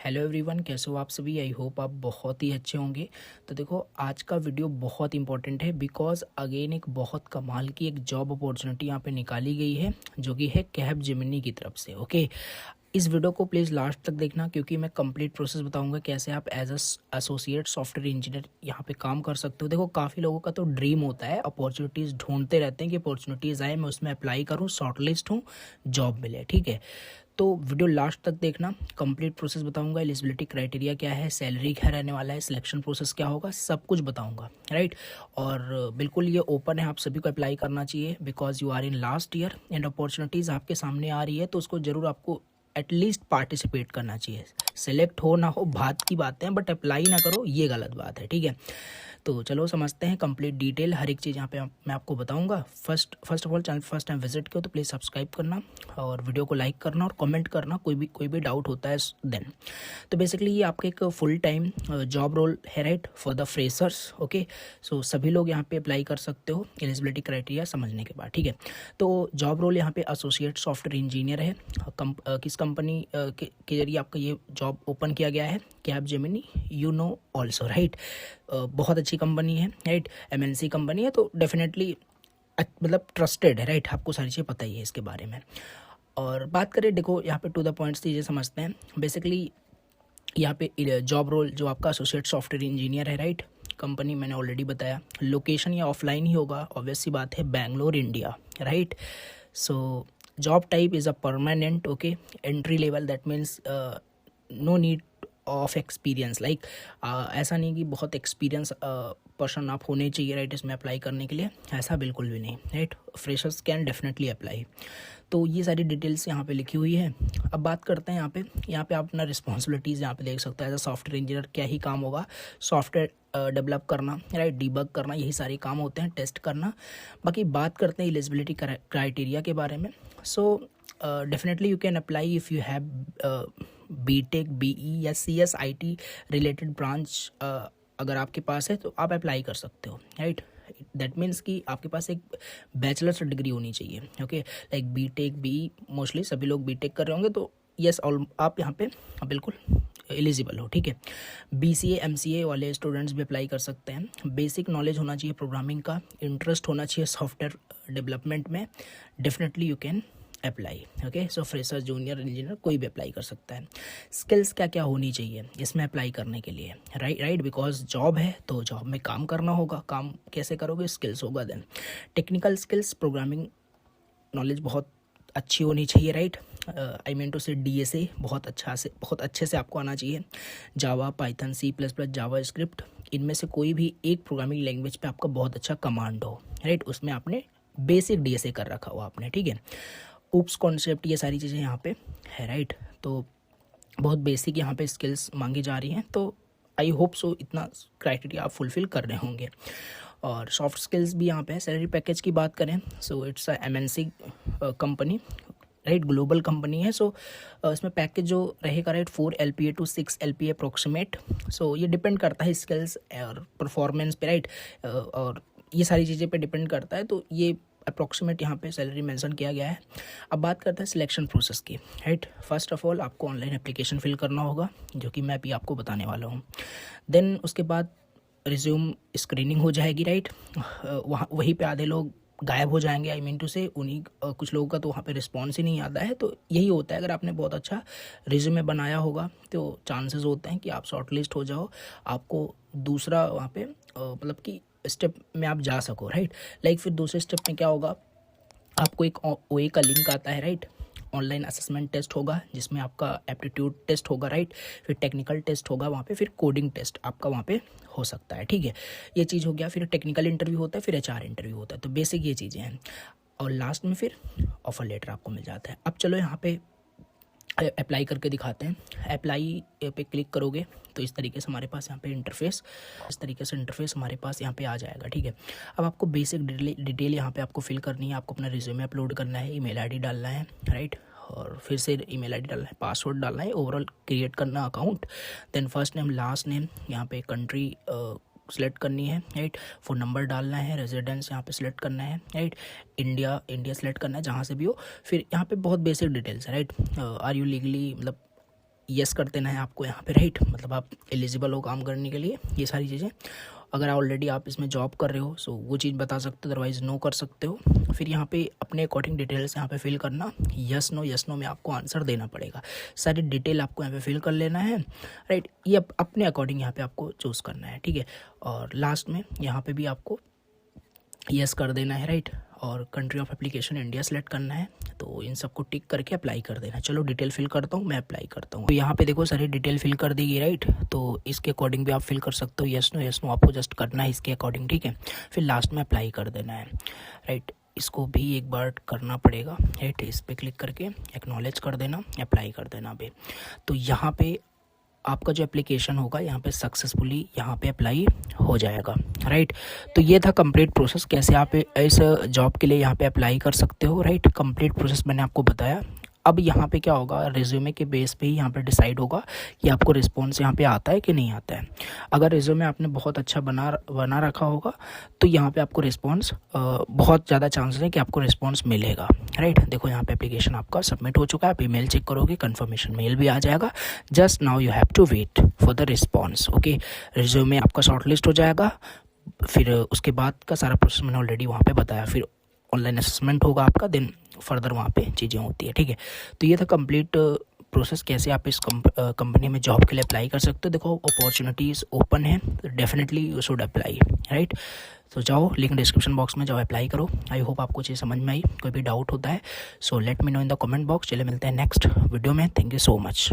Hello everyone, कैसे हो आप सभी। आई होप आप बहुत ही अच्छे होंगे। तो देखो, आज का वीडियो बहुत इंपॉर्टेंट है बिकॉज अगेन एक बहुत कमाल की एक जॉब अपॉर्चुनिटी यहाँ पे निकाली गई है जो कि है कैब जेमिनी की तरफ से। ओके, इस वीडियो को प्लीज़ लास्ट तक देखना क्योंकि मैं कंप्लीट प्रोसेस बताऊंगा कैसे आप as a associate software engineer यहाँ पे काम कर सकते हो। देखो, काफ़ी लोगों का तो ड्रीम होता है, अपॉर्चुनिटीज़ ढूंढते रहते हैं कि अपॉर्चुनिटीज़ आए, मैं उसमें अप्लाई करूँ, शॉर्टलिस्ट हूँ, जॉब मिले। ठीक है, तो वीडियो लास्ट तक देखना, कंप्लीट प्रोसेस बताऊंगा, एलिजिबिलिटी क्राइटेरिया क्या है, सैलरी क्या रहने वाला है, सिलेक्शन प्रोसेस क्या होगा, सब कुछ बताऊंगा। राइट, और बिल्कुल ये ओपन है, आप सभी को अप्लाई करना चाहिए because you are in last year and opportunities आपके सामने आ रही है, तो उसको ज़रूर आपको एटलीस्ट पार्टिसिपेट करना चाहिए। सिलेक्ट हो ना हो बात की बातें हैं, बट अप्लाई ना करो ये गलत बात है। ठीक है, तो चलो समझते हैं कंप्लीट डिटेल, हर एक चीज़ यहाँ पे मैं आपको बताऊंगा। First of all, channel first time visit किया तो प्लीज़ सब्सक्राइब करना और वीडियो को लाइक करना और कमेंट करना, कोई भी डाउट होता है देन। तो बेसिकली ये आपका एक फुल टाइम जॉब रोल है, right, for the freshers. Okay, so सभी लोग यहाँ पे अप्लाई कर सकते हो एलिजिबिलिटी क्राइटेरिया समझने के बाद। ठीक है, तो जॉब रोल यहाँ पे एसोसिएट सॉफ्टवेयर इंजीनियर है। किस कंपनी के जरिए आपका ये जॉब ओपन किया गया है, cab Gemini, you know also, right. बहुत अच्छी कंपनी है, राइट, एमएनसी कंपनी है, तो डेफिनेटली मतलब ट्रस्टेड है, राइट, आपको सारी चीज़ें पता ही है इसके बारे में। और बात करें, देखो यहाँ पे टू द पॉइंट्स चीज़ें समझते हैं। बेसिकली यहाँ पे जॉब रोल जो आपका एसोसिएट सॉफ्टवेयर इंजीनियर है, राइट, कंपनी मैंने ऑलरेडी बताया, लोकेशन या ऑफलाइन ही होगा, ऑब्वियस सी बात है, Bangalore India, right. So job type is a permanent, okay, entry level, that means no need of experience, like ऐसा नहीं कि बहुत एक्सपीरियंस पर्सन आप होने चाहिए, राइट, इसमें अप्लाई करने के लिए, ऐसा बिल्कुल भी नहीं, right. Freshers can definitely apply. तो ये सारी डिटेल्स यहाँ पे लिखी हुई है। अब बात करते हैं यहाँ पे आप अपना रिस्पॉन्सिबिलिटीज़ यहाँ पे देख सकते हैं। एज अ सॉफ्टवेयर इंजीनियर क्या ही काम होगा, सॉफ्टवेयर डेवलप करना, राइट, डीबग करना, यही सारे काम होते हैं, टेस्ट करना। बाकी बात करते हैं एलिजिबिलिटी क्राइटेरिया के बारे में। So definitely you can apply if you have BTech, BE या सीएसआईटी रिलेटेड ब्रांच अगर आपके पास है तो आप अप्लाई कर सकते हो, राइट। दैट मीन्स कि आपके पास एक बैचलर्स डिग्री होनी चाहिए। Okay, like BTech, BE, mostly सभी लोग बीटेक कर रहे होंगे, तो यस, ऑल आप यहाँ पे बिल्कुल एलिजिबल हो। ठीक है, बीसीए एमसीए वाले स्टूडेंट्स भी अप्लाई कर सकते हैं। बेसिक नॉलेज होना चाहिए प्रोग्रामिंग का, इंटरेस्ट होना चाहिए सॉफ्टवेयर डेवलपमेंट में, definitely you can apply. Okay, so fresher, junior engineer कोई भी अप्लाई कर सकता है। स्किल्स क्या क्या होनी चाहिए इसमें अप्लाई करने के लिए, राइट, बिकॉज जॉब है तो जॉब में काम करना होगा, काम कैसे करोगे, स्किल्स होगा। Then technical skills, programming knowledge बहुत अच्छी होनी चाहिए, right, I mean to say DSA बहुत अच्छे से आपको आना चाहिए। Java, Python, C++, JavaScript, इनमें से कोई भी एक प्रोग्रामिंग लैंग्वेज पे आपका बहुत अच्छा कमांड हो, राइट, उसमें आपने बेसिक डीएसए कर रखा हो आपने। ठीक है, ऊप्स कॉन्सेप्ट, ये सारी चीज़ें यहाँ पे है, राइट। तो बहुत बेसिक यहाँ पे स्किल्स मांगी जा रही हैं, तो आई होप सो इतना क्राइटेरिया आप फुलफिल कर रहे होंगे। और सॉफ्ट स्किल्स भी यहाँ पे है। सैलरी पैकेज की बात करें, so it's a MNC company, right, global company है। सो इसमें पैकेज जो रहेगा, right, 4 LPA to 6 LPA approximate. So ये डिपेंड करता है स्किल्स और परफॉर्मेंस पे, राइट, और ये सारी चीज़ें पे डिपेंड करता है, तो ये अप्रोक्सीमेट यहाँ पे सैलरी मेंशन किया गया है। अब बात करते हैं सिलेक्शन प्रोसेस की, राइट। फर्स्ट ऑफ ऑल आपको ऑनलाइन एप्लीकेशन फिल करना होगा, जो कि मैं अभी आपको बताने वाला हूँ। देन उसके बाद रिज्यूम स्क्रीनिंग हो जाएगी, राइट, वहीं पे आधे लोग गायब हो जाएंगे, आई मीन टू से उन्हीं कुछ लोगों का तो वहाँ पे रिस्पॉन्स ही नहीं आता है। तो यही होता है, अगर आपने बहुत अच्छा रिज्यूमे बनाया होगा तो चांसेस होते हैं कि आप शॉर्टलिस्ट हो जाओ, आपको दूसरा वहाँ पे मतलब कि स्टेप में आप जा सको, राइट। लाइक फिर दूसरे स्टेप में क्या होगा, आपको एक ओए का लिंक आता है, राइट, ऑनलाइन असेसमेंट टेस्ट होगा जिसमें आपका एप्टीट्यूड टेस्ट होगा, राइट, फिर टेक्निकल टेस्ट होगा वहाँ पे, फिर कोडिंग टेस्ट आपका वहाँ पे हो सकता है। ठीक है, ये चीज़ हो गया, फिर टेक्निकल इंटरव्यू होता है, फिर HR इंटरव्यू होता है। तो बेसिक ये चीज़ें हैं, और लास्ट में फिर ऑफर लेटर आपको मिल जाता है। अब चलो यहाँ पे अप्लाई करके दिखाते हैं। अप्लाई पे क्लिक करोगे तो इस तरीके से हमारे पास यहाँ पे इंटरफेस हमारे पास यहाँ पे आ जाएगा। ठीक है, अब आपको बेसिक डिटेल यहाँ पे आपको फिल करनी है, आपको अपना रिज्यूमे अपलोड करना है, ईमेल आईडी डालना है, राइट, और फिर से ईमेल आईडी डालना है, पासवर्ड डालना है, ओवरऑल क्रिएट करना account. Then first name, last name, यहाँ पे कंट्री सेलेक्ट करनी है, राइट, फ़ोन नंबर डालना है, रेजिडेंस यहाँ पे सिलेक्ट करना है, राइट, इंडिया सेलेक्ट करना है जहाँ से भी हो। फिर यहाँ पे बहुत बेसिक डिटेल्स है, राइट, आर यू लीगली, मतलब यस कर देना है आपको यहाँ पे, राइट, मतलब आप एलिजिबल हो काम करने के लिए, ये सारी चीज़ें। अगर ऑलरेडी आप इसमें जॉब कर रहे हो सो वो चीज़ बता सकते हो, अदरवाइज़ नो कर सकते हो। फिर यहाँ पे अपने अकॉर्डिंग डिटेल्स यहाँ पे फिल करना, यस नो में आपको आंसर देना पड़ेगा। सारी डिटेल आपको यहाँ पे फिल कर लेना है, राइट, ये अपने अकॉर्डिंग यहाँ पे आपको चूज़ करना है, ठीक है। और लास्ट में यहाँ पे भी आपको यस कर देना है, राइट, और country of application India select करना है। तो इन सबको टिक करके अप्लाई कर देना। चलो डिटेल फिल करता हूँ, मैं अप्लाई करता हूँ। तो यहाँ पे देखो सारी डिटेल फिल कर देगी, राइट, तो इसके अकॉर्डिंग भी आप फिल कर सकते हो, यस नो आपको जस्ट करना है इसके अकॉर्डिंग, ठीक है। फिर लास्ट में अप्लाई कर देना है, राइट, इसको भी एक बार करना पड़ेगा, राइट, इस पर क्लिक करके एक्नॉलेज कर देना, अप्लाई कर देना अभी। तो यहाँ पे आपका जो एप्लीकेशन होगा यहाँ पे सक्सेसफुली यहाँ पे अप्लाई हो जाएगा, राइट। तो ये था कंप्लीट प्रोसेस, कैसे आप इस जॉब के लिए यहाँ पे अप्लाई कर सकते हो, राइट। कंप्लीट प्रोसेस मैंने आपको बताया। अब यहाँ पे क्या होगा, रिज्यूमे के बेस पे ही यहाँ पे डिसाइड होगा कि आपको रिस्पॉन्स यहाँ पे आता है कि नहीं आता है। अगर रिज्यूमे आपने बहुत अच्छा बना रखा होगा तो यहाँ पे आपको रिस्पॉन्स बहुत ज़्यादा चांसेस है कि आपको रिस्पॉन्स मिलेगा, राइट। देखो यहाँ पे एप्लीकेशन आपका सबमिट हो चुका है, आप ईमेल चेक करोगे, कंफर्मेशन मेल भी आ जाएगा। Just now you have to wait for the response, okay. Resume आपका शॉर्टलिस्ट हो जाएगा, फिर उसके बाद का सारा प्रोसेस मैंने ऑलरेडी वहाँ पे बताया। फिर ऑनलाइन असेसमेंट होगा आपका, देन फर्दर वहाँ पे चीज़ें होती है, ठीक है। तो ये था कंप्लीट प्रोसेस, कैसे आप इस कंपनी में जॉब के लिए अप्लाई कर सकते हो। देखो अपॉर्चुनिटीज़ ओपन है, तो definitely you should apply, right. तो जाओ, लिंक डिस्क्रिप्शन बॉक्स में जाओ, अप्लाई करो। आई होप आपको चीज़ समझ में आई। कोई भी डाउट होता है so let me know in the comment box. चलिए मिलते हैं नेक्स्ट वीडियो में। Thank you so much.